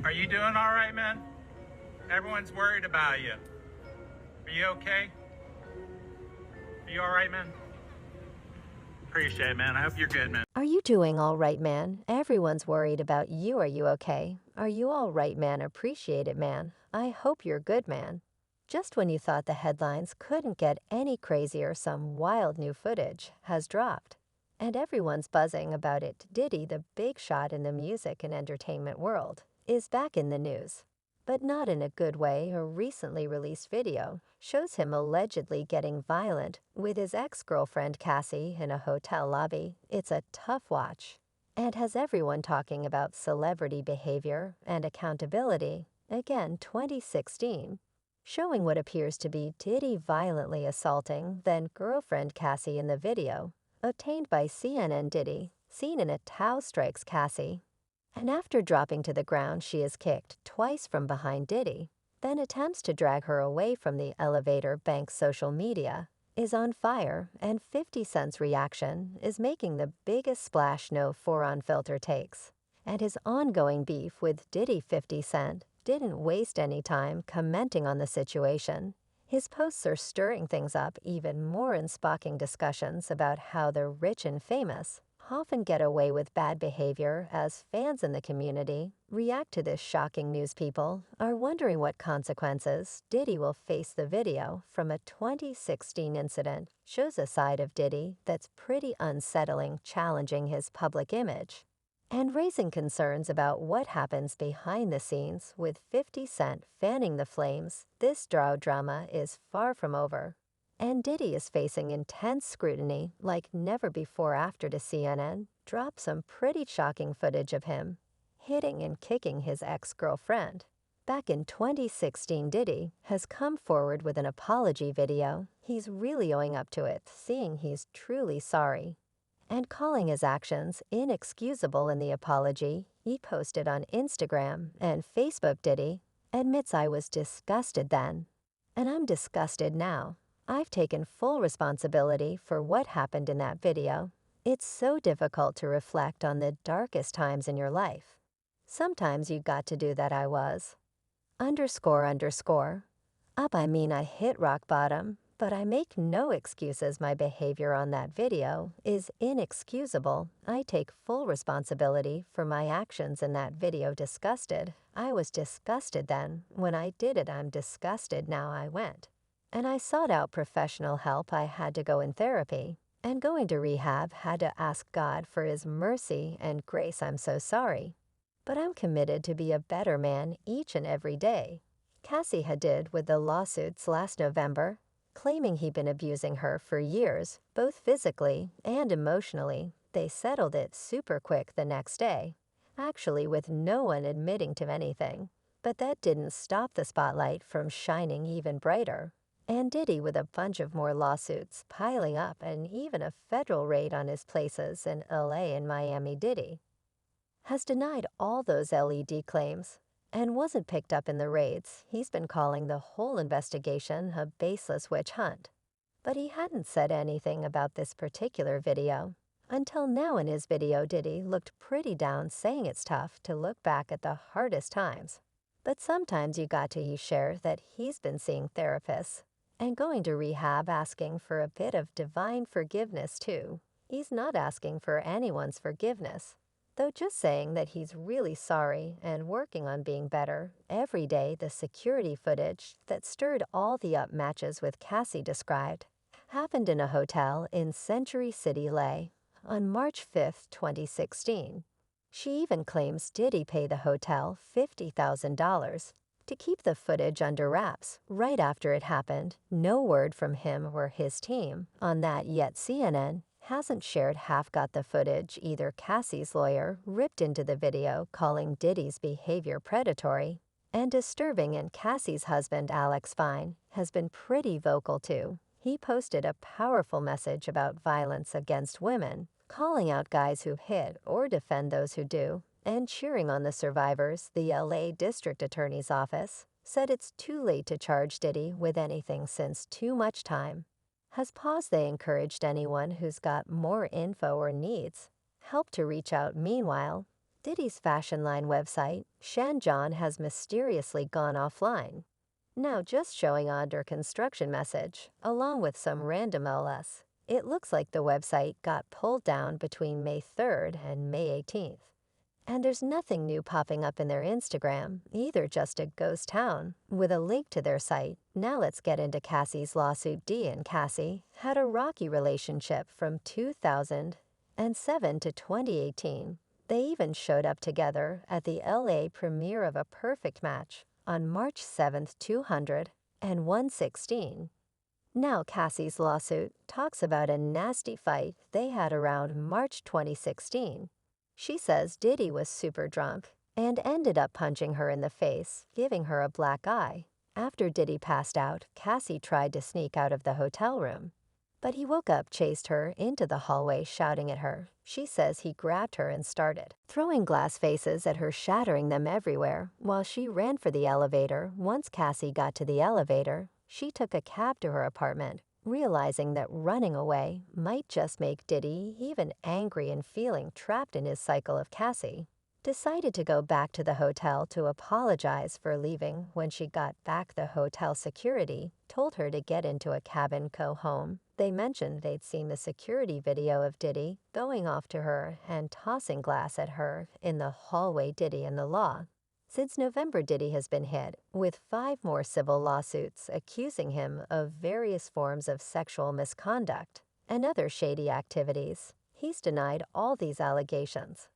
Are you doing all right, man? Everyone's worried about you. Are you okay? Are you all right, man? Appreciate it, man. I hope you're good, man. Are you doing all right, man? Everyone's worried about you. Are you okay? Are you all right, man? Appreciate it, man. I hope you're good, man. Just when you thought the headlines couldn't get any crazier, some wild new footage has dropped. And everyone's buzzing about it. Diddy, the big shot in the music and entertainment world, is back in the news. But not in a good way. A recently released video shows him allegedly getting violent with his ex-girlfriend Cassie in a hotel lobby. It's a tough watch and has everyone talking about celebrity behavior and accountability. Again, 2016, showing what appears to be Diddy violently assaulting then-girlfriend Cassie in the video, obtained by CNN. Diddy, seen in a towel, strikes Cassie, and after dropping to the ground, she is kicked twice from behind Diddy, then attempts to drag her away from the elevator. Bank's social media is on fire, and 50 Cent's reaction is making the biggest splash no foreign filter takes. And his ongoing beef with Diddy. 50 Cent didn't waste any time commenting on the situation. His posts are stirring things up even more and sparking discussions about how the rich and famous often get away with bad behavior as fans in the community react to this shocking news. People are wondering what consequences Diddy will face. The video from a 2016 incident shows a side of Diddy that's pretty unsettling, challenging his public image and raising concerns about what happens behind the scenes. With 50 Cent fanning the flames, this drama is far from over, and Diddy is facing intense scrutiny like never before after the CNN dropped some pretty shocking footage of him hitting and kicking his ex-girlfriend. Back in 2016, Diddy has come forward with an apology video. He's really owing up to it, saying he's truly sorry and calling his actions inexcusable. In the apology he posted on Instagram and Facebook, Diddy admits, "I was disgusted then, and I'm disgusted now. I've taken full responsibility for what happened in that video. It's so difficult to reflect on the darkest times in your life. Sometimes you got to do that. I was up. I mean, I hit rock bottom, but I make no excuses. My behavior on that video is inexcusable. I take full responsibility for my actions in that video. Disgusted. I was disgusted then when I did it. I'm disgusted now. I went and I sought out professional help. I had to go in therapy and going to rehab, had to ask God for his mercy and grace. I'm so sorry, but I'm committed to be a better man each and every day." Cassie had did with the lawsuits last November, claiming he'd been abusing her for years, both physically and emotionally. They settled it super quick the next day, actually with no one admitting to anything. But that didn't stop the spotlight from shining even brighter. And Diddy, with a bunch of more lawsuits piling up and even a federal raid on his places in LA and Miami, Diddy has denied all those LED claims and wasn't picked up in the raids. He's been calling the whole investigation a baseless witch hunt. But he hadn't said anything about this particular video until now. In his video, Diddy looked pretty down, saying it's tough to look back at the hardest times, but sometimes you got to share that he's been seeing therapists and going to rehab, asking for a bit of divine forgiveness too. He's not asking for anyone's forgiveness, though, just saying that he's really sorry and working on being better every day. The security footage that stirred all the up matches with Cassie described happened in a hotel in Century City, LA, on March 5, 2016. She even claims Diddy paid the hotel $50,000 to keep the footage under wraps. Right after it happened, no word from him or his team on that yet. CNN hasn't shared half got the footage either. Cassie's lawyer ripped into the video, calling Diddy's behavior predatory and disturbing, and Cassie's husband, Alex Fine, has been pretty vocal too. He posted a powerful message about violence against women, calling out guys who hit or defend those who do, and cheering on the survivors. The LA District Attorney's Office said it's too late to charge Diddy with anything since too much time has paused. They encouraged anyone who's got more info or needs help to reach out. Meanwhile, Diddy's fashion line website, Shanjon, has mysteriously gone offline. Now just showing under construction message, along with some random LS. It looks like the website got pulled down between May 3rd and May 18th. And there's nothing new popping up in their Instagram, either just a ghost town, with a link to their site. Now let's get into Cassie's lawsuit. Dee and Cassie had a rocky relationship from 2007 to 2018. They even showed up together at the LA premiere of A Perfect Match on March 7th, 116. Now Cassie's lawsuit talks about a nasty fight they had around March 2016. She says Diddy was super drunk and ended up punching her in the face, giving her a black eye. After Diddy passed out, Cassie tried to sneak out of the hotel room. But he woke up, chased her into the hallway, shouting at her. She says he grabbed her and started throwing glass vases at her, shattering them everywhere, while she ran for the elevator. Once Cassie got to the elevator, she took a cab to her apartment, realizing that running away might just make Diddy even angry and feeling trapped in his cycle of Cassie. Decided to go back to the hotel to apologize for leaving. When she got back, the hotel security told her to get into a cabin, go home. They mentioned they'd seen the security video of Diddy going off to her and tossing glass at her in the hallway. Diddy and the law. Since November, Diddy has been hit with 5 more civil lawsuits accusing him of various forms of sexual misconduct and other shady activities. He's denied all these allegations,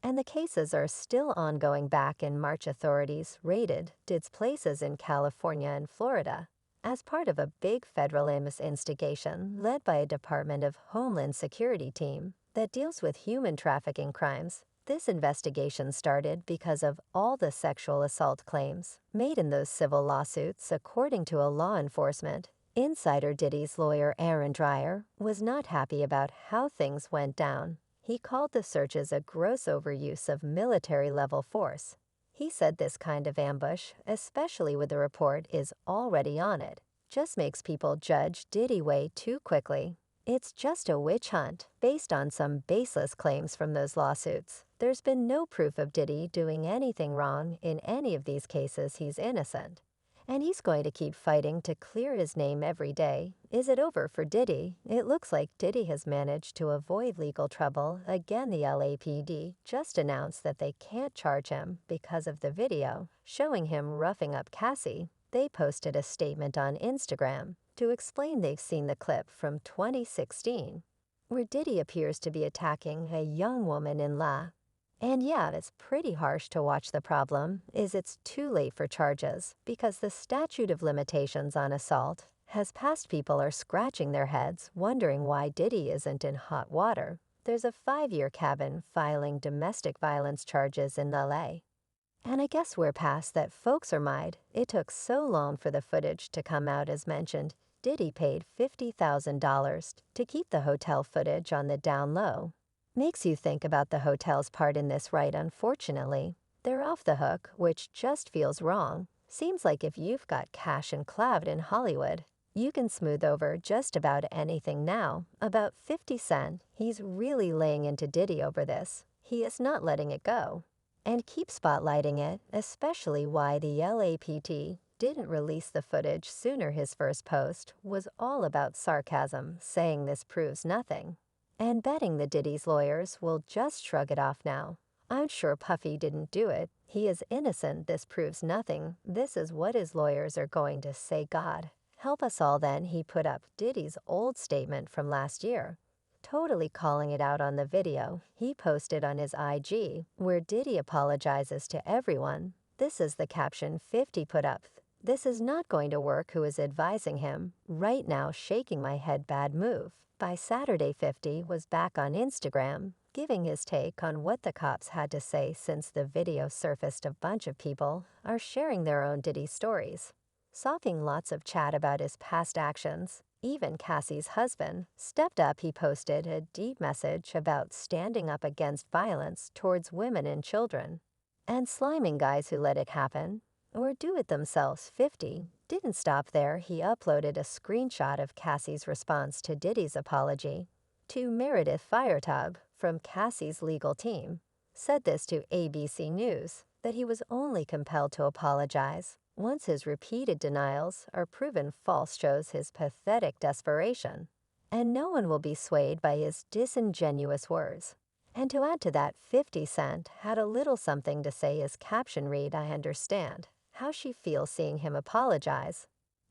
and the cases are still ongoing. Back in March, authorities raided Diddy's places in California and Florida as part of a big federal investigation led by a Department of Homeland Security team that deals with human trafficking crimes. This investigation started because of all the sexual assault claims made in those civil lawsuits. According to a law enforcement insider, Diddy's lawyer Aaron Dreyer was not happy about how things went down. He called the searches a gross overuse of military-level force. He said this kind of ambush, especially with the report is already on it, just makes people judge Diddy way too quickly. It's just a witch hunt based on some baseless claims from those lawsuits. There's been no proof of Diddy doing anything wrong in any of these cases. He's innocent, and he's going to keep fighting to clear his name every day. Is it over for Diddy? It looks like Diddy has managed to avoid legal trouble. Again, the LAPD just announced that they can't charge him because of the video showing him roughing up Cassie. They posted a statement on Instagram to explain they've seen the clip from 2016, where Diddy appears to be attacking a young woman in La. And yeah, it's pretty harsh to watch. The problem is it's too late for charges because the statute of limitations on assault has passed. People are scratching their heads, wondering why Diddy isn't in hot water. There's a 5-year cabin filing domestic violence charges in LA. And I guess we're past that. Folks are mad. It took so long for the footage to come out. As mentioned, Diddy paid $50,000 to keep the hotel footage on the down low. Makes you think about the hotel's part in this, right? Unfortunately, they're off the hook, which just feels wrong. Seems like if you've got cash and clout in Hollywood, you can smooth over just about anything. Now, about 50 Cent, he's really laying into Diddy over this. He is not letting it go and keep spotlighting it, especially why the LAPD didn't release the footage sooner. His first post was all about sarcasm, saying this proves nothing, and betting the Diddy's lawyers will just shrug it off now. I'm sure Puffy didn't do it. He is innocent. This proves nothing. This is what his lawyers are going to say. God help us all. Then he put up Diddy's old statement from last year, totally calling it out on the video he posted on his IG, where Diddy apologizes to everyone. This is the caption 50 put up. This is not going to work. Who is advising him right now? Shaking my head. Bad move. By Saturday, 50 was back on Instagram, giving his take on what the cops had to say since the video surfaced. A bunch of people are sharing their own Diddy stories, softening lots of chat about his past actions. Even Cassie's husband stepped up. He posted a deep message about standing up against violence towards women and children, and sliming guys who let it happen or do it themselves. 50 didn't stop there. He uploaded a screenshot of Cassie's response to Diddy's apology to Meredith Firetub from Cassie's legal team. said this to ABC News, that he was only compelled to apologize once his repeated denials are proven false shows his pathetic desperation. And no one will be swayed by his disingenuous words. And to add to that, 50 Cent had a little something to say as caption read, "I understand how she feels seeing him apologize."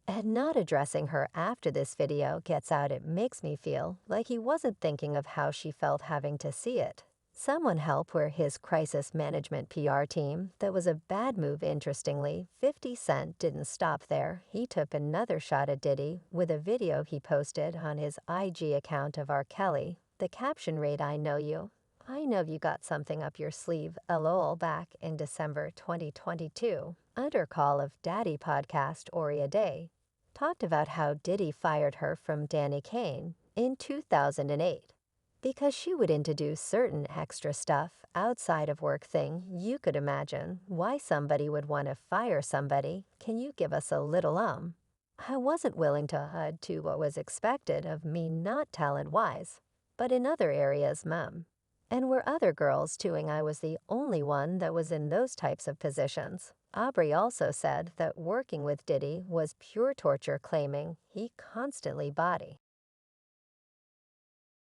And not addressing her after this video gets out, it makes me feel like he wasn't thinking of how she felt having to see it. Someone help where his crisis management PR team. That was a bad move. Interestingly, 50 Cent didn't stop there. He took another shot at Diddy with a video he posted on his IG account of R. Kelly. The caption read, "I know you. I know you got something up your sleeve, lol." Back in December 2022, under Call of Daddy podcast, Oria Day talked about how Diddy fired her from Danny Kane in 2008 because she would introduce certain extra stuff outside of work. Thing you could imagine why somebody would want to fire somebody. Can you give us a little I wasn't willing to add to what was expected of me, not talent-wise, but in other areas, mum. And were other girls doing? I was the only one that was in those types of positions. Aubrey also said that working with Diddy was pure torture, claiming he constantly body